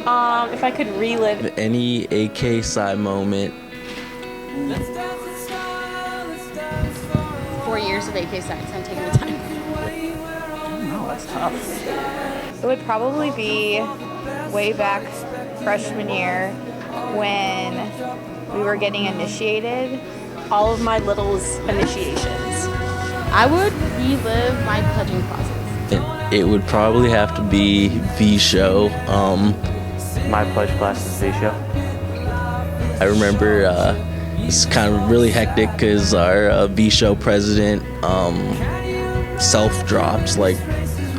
If I could relive Any AKPsi moment. 4 years of AKPsi, I'm taking the time. Oh, that's tough. It would probably be way back freshman year when we were getting initiated. All of my littles initiations. I would relive my pledging process. It would probably have to be V show. My pledge class is V show. I remember it's kind of really hectic because our V show president self-dropped like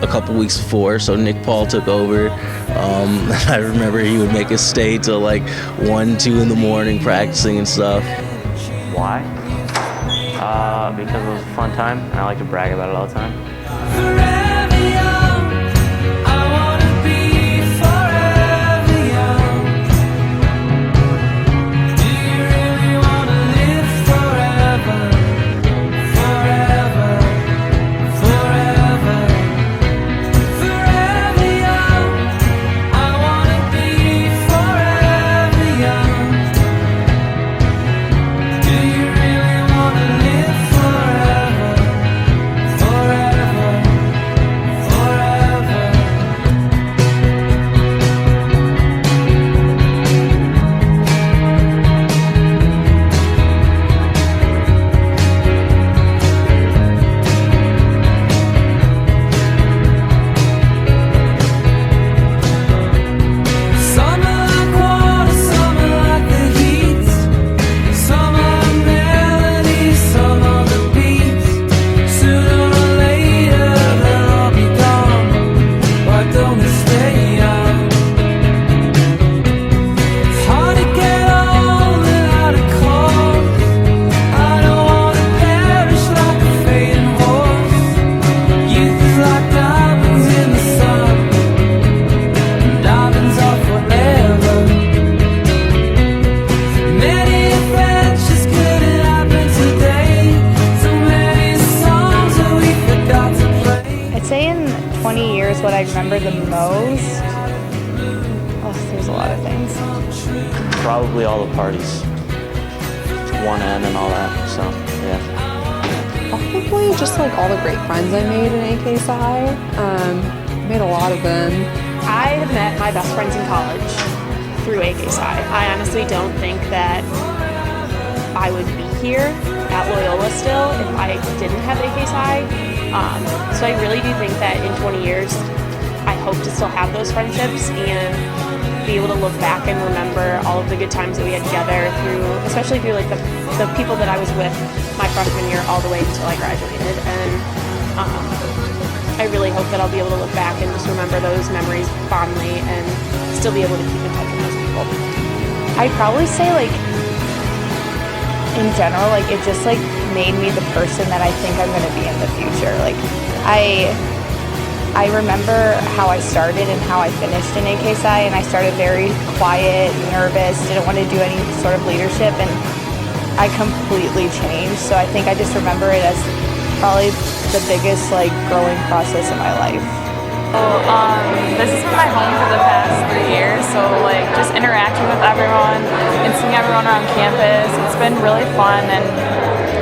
a couple weeks before, so Nick Paul took over. I remember he would make us stay till like 1, 2 in the morning practicing and stuff. Why? Because it was a fun time, and I like to brag about it all the time. What I remember the most? Oh, there's a lot of things. Probably all the parties. 1N and all that, so yeah. Probably just like all the great friends I made in AKPsi. Made a lot of them. I had met my best friends in college through AKPsi. I honestly don't think that I would be here at Loyola still if I didn't have AKPsi. So I really do think that in 20 years, I hope to still have those friendships and be able to look back and remember all of the good times that we had together especially through like the people that I was with my freshman year all the way until I graduated. And I really hope that I'll be able to look back and just remember those memories fondly and still be able to keep in touch with those people. I'd probably say like, in general, like it just like made me the person that I think I'm gonna be in the future. Like I remember how I started and how I finished in AKPsi, and I started very quiet, nervous, didn't want to do any sort of leadership, and I completely changed. So I think I just remember it as probably the biggest like growing process in my life. This has been my home for the past 3 years, so like just interacting with everyone and seeing everyone around campus, it's been really fun, and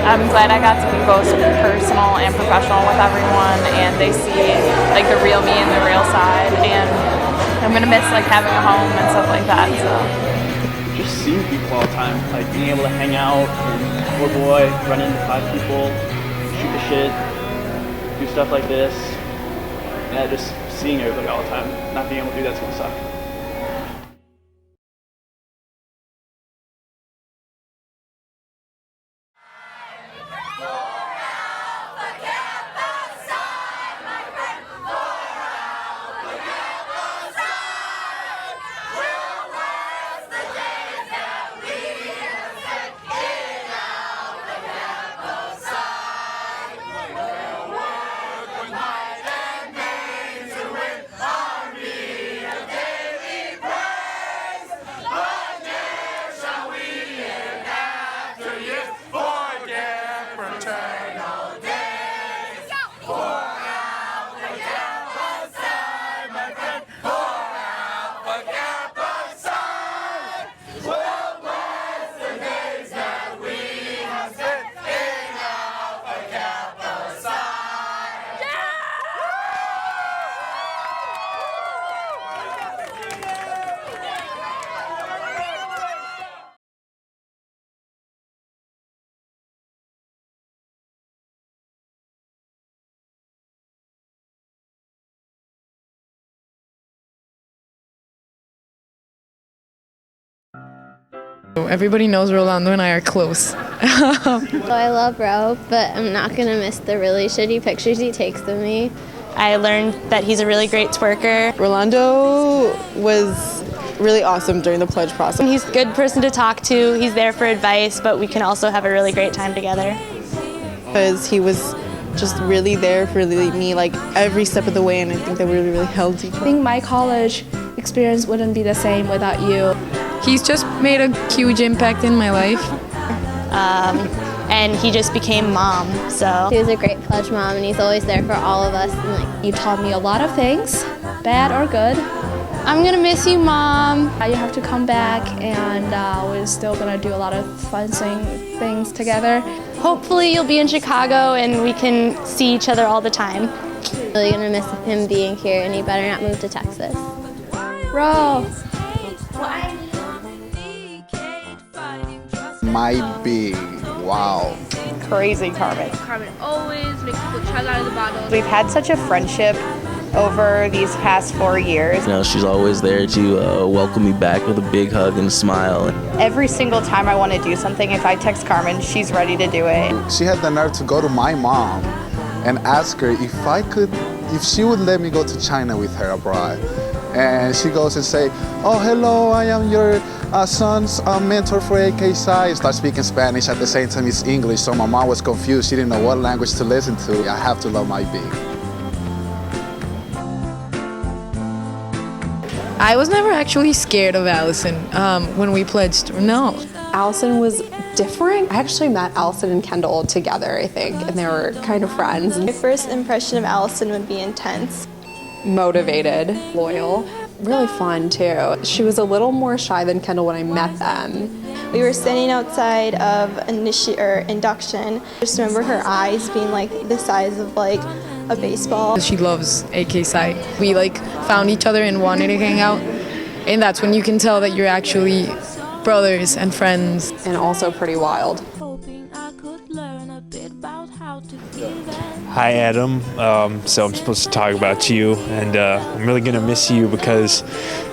I'm glad I got to be both personal and professional with everyone, and they see like the real me and the real side, and I'm gonna miss like having a home and stuff like that. So just seeing people all the time, like being able to hang out and oh boy, run into 5 people, shoot the shit, do stuff like this. Yeah, just seeing everybody all the time, not being able to do that's gonna suck. Day Everybody knows Rolando and I are close. I love Ro, but I'm not going to miss the really shitty pictures he takes of me. I learned that he's a really great twerker. Rolando was really awesome during the pledge process. He's a good person to talk to. He's there for advice, but we can also have a really great time together. Because he was just really there for me, like every step of the way, and I think that we really helped each other. I think my college experience wouldn't be the same without you. He's just made a huge impact in my life. And he just became mom, so. He was a great pledge mom, and he's always there for all of us. And You taught me a lot of things, bad or good. I'm gonna miss you, Mom. You have to come back, and we're still gonna do a lot of fun things together. Hopefully you'll be in Chicago and we can see each other all the time. really gonna miss him being here, and he better not move to Texas. Bro. Might be. Wow. Crazy, Carmen. Carmen always makes people chug out of the bottle. We've had such a friendship over these past 4 years. You know, she's always there to welcome me back with a big hug and a smile. Every single time I want to do something, if I text Carmen, she's ready to do it. She had the nerve to go to my mom and ask her if she would let me go to China with her abroad. And she goes and say, "Oh, hello, I am your son's mentor for AKPsi." Start speaking Spanish at the same time it's English, so my mom was confused. She didn't know what language to listen to. I have to love my big. I was never actually scared of Allison when we pledged. No. Allison was different. I actually met Allison and Kendall together, I think, and they were kind of friends. My first impression of Allison would be intense. Motivated, loyal, really fun too. She was a little more shy than Kendall when I met them. We were standing outside of induction. I just remember her eyes being like the size of like a baseball. She loves AKPsi. We found each other and wanted to hang out, and that's when you can tell that you're actually brothers and friends. And also pretty wild. Hi Adam, so I'm supposed to talk about you, and I'm really gonna miss you because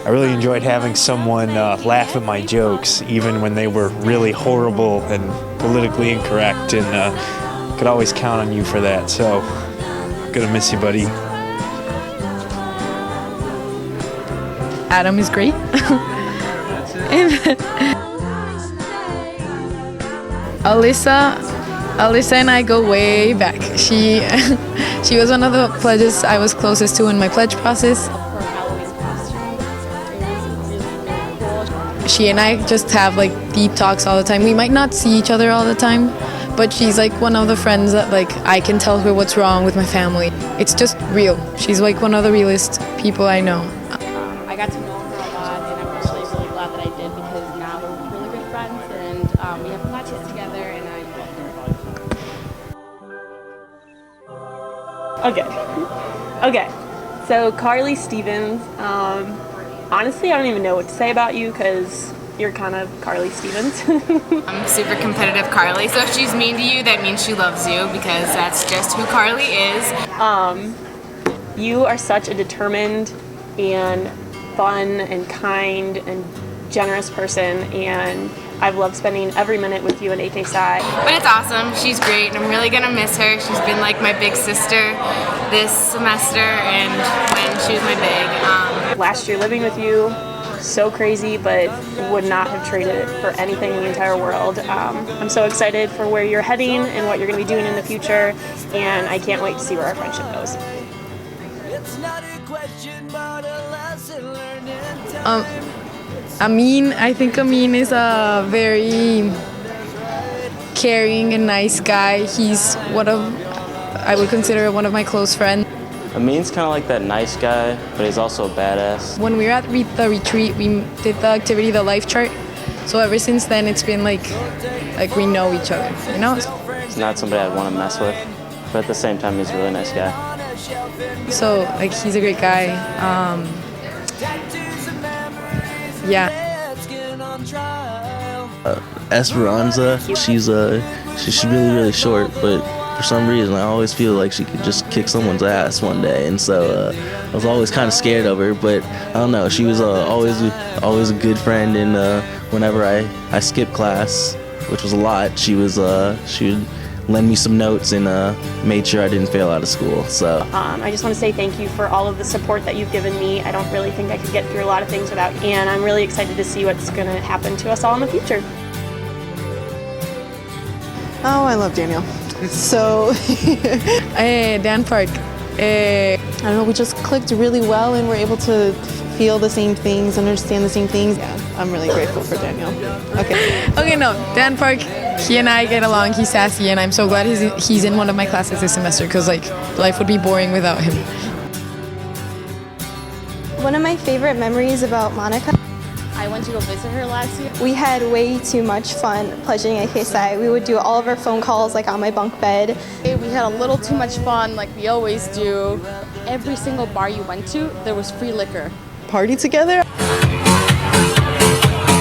I really enjoyed having someone laugh at my jokes, even when they were really horrible and politically incorrect, and could always count on you for that, so gonna miss you, buddy. Adam is great. Alyssa and I go way back. She was one of the pledges I was closest to in my pledge process. She and I just have deep talks all the time. We might not see each other all the time, but she's one of the friends that I can tell her what's wrong with my family. It's just real. She's one of the realest people I know. I got to know her a lot, and I'm really, really glad that I did, because now we're really good friends, and we have classes together, and I love her. Okay. So Carly Stevens, honestly, I don't even know what to say about you because you're kind of Carly Stevens. I'm super competitive Carly, so if she's mean to you, that means she loves you, because that's just who Carly is. You are such a determined and fun and kind and generous person, and I've loved spending every minute with you at AKPsi. But it's awesome. She's great, and I'm really gonna miss her. She's been like my big sister this semester, and when she was my big. Last year living with you, so crazy, but would not have traded it for anything in the entire world. I'm so excited for where you're heading and what you're gonna be doing in the future, and I can't wait to see where our friendship goes. I think Amin is a very caring and nice guy. He's I would consider one of my close friends. Amin's kind of like that nice guy, but he's also a badass. When we were at the retreat, we did the activity, the life chart. So ever since then, it's been like we know each other, you know? He's not somebody I'd want to mess with, but at the same time, he's a really nice guy. So he's a great guy. Yeah. Esperanza, she's really short, but for some reason I always feel like she could just kick someone's ass one day, and so I was always kind of scared of her. But I don't know, she was always a good friend, and Whenever I skipped class, which was a lot, she would lend me some notes and made sure I didn't fail out of school. So I just want to say thank you for all of the support that you've given me. I don't really think I could get through a lot of things without you, and I'm really excited to see what's going to happen to us all in the future. Oh, I love Daniel. So, Dan Park. I don't know, we just clicked really well and we're able to feel the same things, understand the same things. Yeah, I'm really grateful for Daniel. Okay, no, Dan Park, he and I get along, he's sassy, and I'm so glad he's in one of my classes this semester, because like, life would be boring without him. One of my favorite memories about Monica, I went to go visit her last year. we had way too much fun pledging AKPsi. We would do all of our phone calls like on my bunk bed. We had a little too much fun, like we always do. Every single bar you went to, there was free liquor. Party together.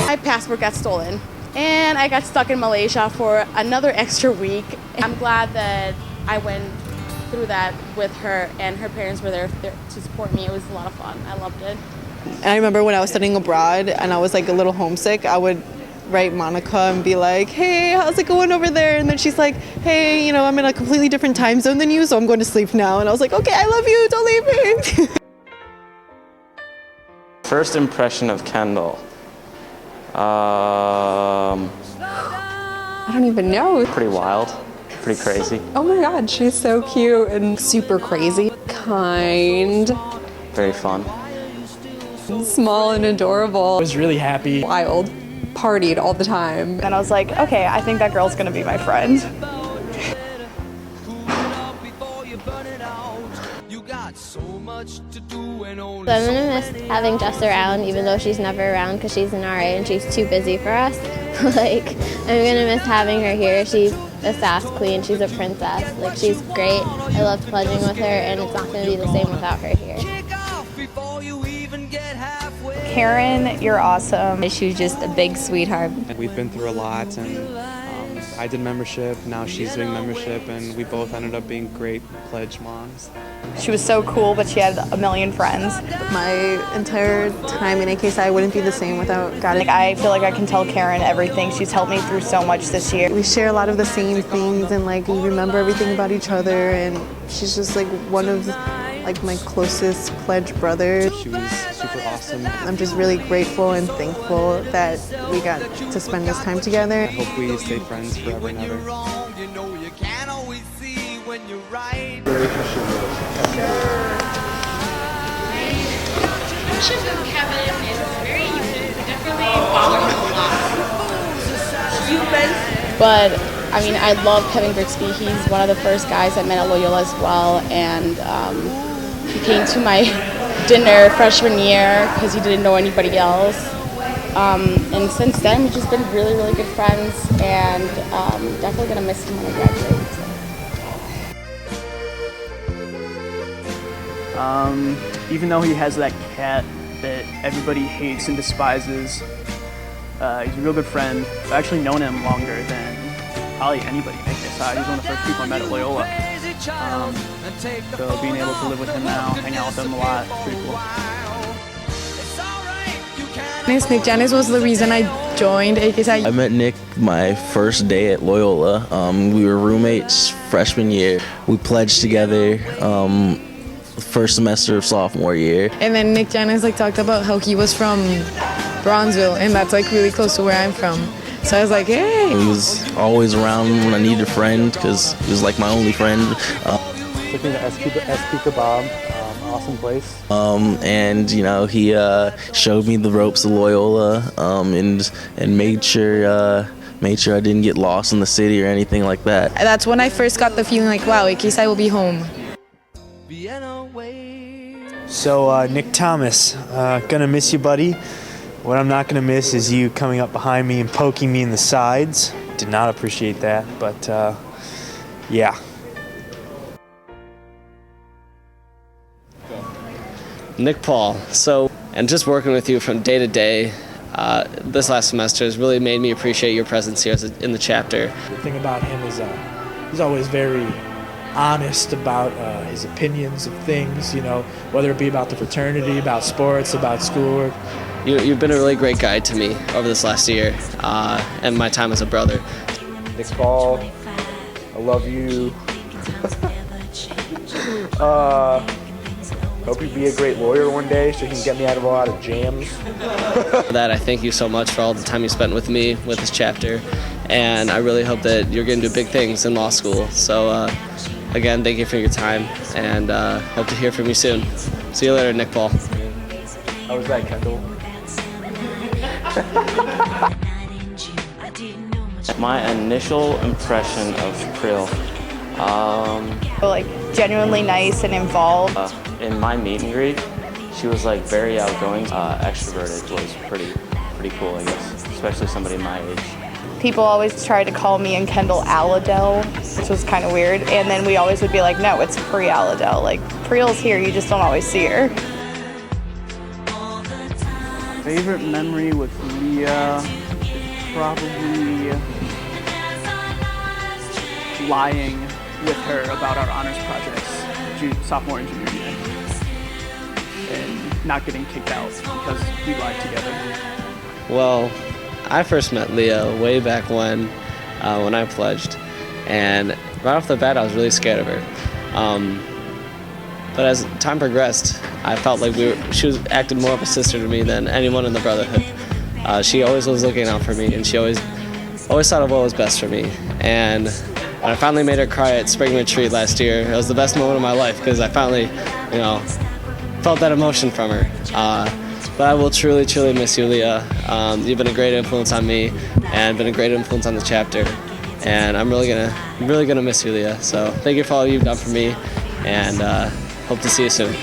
My passport got stolen, and I got stuck in Malaysia for another extra week. I'm glad that I went through that with her, and her parents were there to support me. It was a lot of fun. I loved it. And I remember when I was studying abroad and I was like a little homesick, I would write Monica and be like, hey, how's it going over there? And then she's like, hey, you know, I'm in a completely different time zone than you, so I'm going to sleep now. And I was like, okay, I love you, don't leave me. First impression of Kendall. I don't even know. Pretty wild, pretty crazy. Oh my God, she's so cute and super crazy. Kind. Very fun. Small and adorable. I was really happy. Wild. Partied all the time. And I was like, okay, I think that girl's gonna be my friend. So I'm gonna miss having Jess around, even though she's never around because she's an RA and she's too busy for us. Like, I'm gonna miss having her here. She's a sass queen. She's a princess. Like, she's great. I loved pledging with her, and it's not gonna be the same without her here. Karen, you're awesome. She's just a big sweetheart. We've been through a lot, and I did membership, now she's doing membership, and we both ended up being great pledge moms. She was so cool, but she had a million friends. My entire time in AKPsi, I wouldn't be the same without God. Like, I feel like I can tell Karen everything. She's helped me through so much this year. We share a lot of the same things, and like we remember everything about each other, and she's just like one of like my closest pledge brothers. She was super awesome. I'm just really grateful and thankful that we got to spend this time together. I hope we stay friends forever and ever. Friendship with Kevin is very unique. I definitely follow him a lot. But I mean, I love Kevin Grigsby. He's one of the first guys I met at Loyola as well, and he came to my dinner freshman year because he didn't know anybody else. And since then, we've just been really, really good friends, and definitely gonna miss him when I graduate. Even though he has that cat that everybody hates and despises, he's a real good friend. I've actually known him longer than probably anybody in AKPsi. He's one of the first people I met at Loyola. So being able to live with him now, hang out with him a lot, it's pretty cool. Nick Janis was the reason I joined AKPsi. I met Nick my first day at Loyola. We were roommates freshman year. We pledged together first semester of sophomore year. And then Nick Janis like talked about how he was from Bronzeville, and that's like really close to where I'm from. So I was like, hey. He was always around when I needed a friend because he was like my only friend. Took me to SP Kebab, awesome place. And you know, he showed me the ropes of Loyola, and made sure I didn't get lost in the city or anything like that. That's when I first got the feeling like, wow, AKPsi will be home. So Nick Thomas, gonna miss you, buddy. What I'm not gonna miss is you coming up behind me and poking me in the sides. Did not appreciate that, but yeah. Nick Paul. And just working with you from day to day, this last semester has really made me appreciate your presence here in the chapter. The thing about him is he's always very honest about his opinions of things, you know, whether it be about the fraternity, about sports, about schoolwork. you've been a really great guide to me over this last year and my time as a brother. Nick Paul, I love you. Hope you be a great lawyer one day so you can get me out of a lot of jams. For that, I thank you so much for all the time you spent with me, with this chapter, and I really hope that you're going to do big things in law school. So again, thank you for your time, and hope to hear from you soon. See you later, Nick Paul. How was that, Kendall? My initial impression of Prill, Like genuinely nice and involved. In my meet and greet, she was like very outgoing, extroverted was pretty cool, I guess, especially somebody my age. People always try to call me and Kendall Aladell, which was kind of weird. And then we always would be like, no, it's Pre-Aladell. Like, Priel's here, you just don't always see her. Favorite memory with Leah is probably lying with her about our honors projects, sophomore and junior year, and not getting kicked out because we lied together. Well, I first met Leah way back when I pledged, and right off the bat I was really scared of her. But as time progressed, I felt like she was acted more of a sister to me than anyone in the brotherhood. She always was looking out for me, and she always thought of what was best for me. And when I finally made her cry at Spring Retreat last year, it was the best moment of my life because I finally, felt that emotion from her. But I will truly, truly miss you, Leah. You've been a great influence on me and been a great influence on the chapter. And I'm really gonna miss you, Leah. So thank you for all you've done for me, and hope to see you soon.